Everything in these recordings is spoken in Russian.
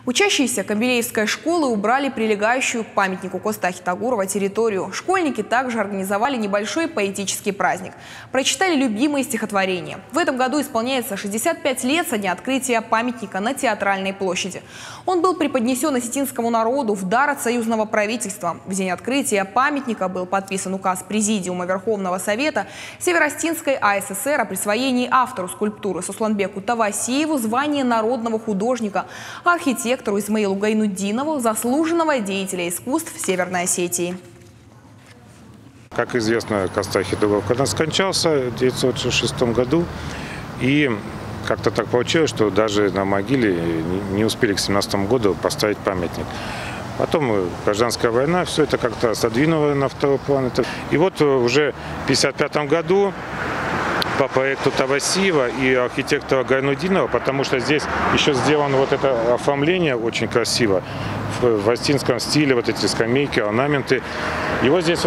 Учащиеся Камбелеевской школы убрали прилегающую к памятнику Костахи Тагурова территорию. Школьники также организовали небольшой поэтический праздник. Прочитали любимые стихотворения. В этом году исполняется 65 лет со дня открытия памятника на Театральной площади. Он был преподнесен осетинскому народу в дар от союзного правительства. В день открытия памятника был подписан указ Президиума Верховного Совета Северостинской АССР о присвоении автору скульптуры Сусланбеку Тавасиеву звания народного художника, архитектору Исмаилу Гайнуддинову, заслуженного деятеля искусств Северной Осетии. Как известно, Костахи Тагуров когда скончался в 1906 году. И как-то так получилось, что даже на могиле не успели к 1917 году поставить памятник. Потом гражданская война, все это как-то сдвинуло на второй план. И вот уже в 1955 году по проекту Тавасиева и архитектора Гайнуддинова, потому что здесь еще сделано вот это оформление очень красиво, в осетинском стиле, вот эти скамейки, орнаменты. Его здесь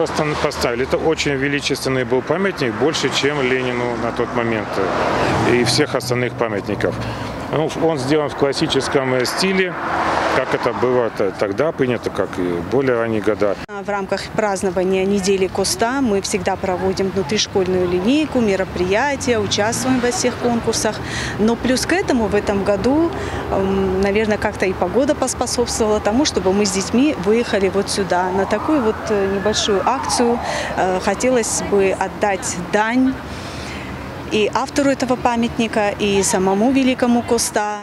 поставили. Это очень величественный был памятник, больше, чем Ленину на тот момент и всех остальных памятников. Он сделан в классическом стиле, как это было тогда принято, как и более ранние года. В рамках празднования недели Коста мы всегда проводим внутришкольную линейку, мероприятия, участвуем во всех конкурсах. Но плюс к этому в этом году, наверное, как-то и погода поспособствовала тому, чтобы мы с детьми выехали вот сюда, на такую вот небольшую акцию. Хотелось бы отдать дань и автору этого памятника, и самому великому Коста.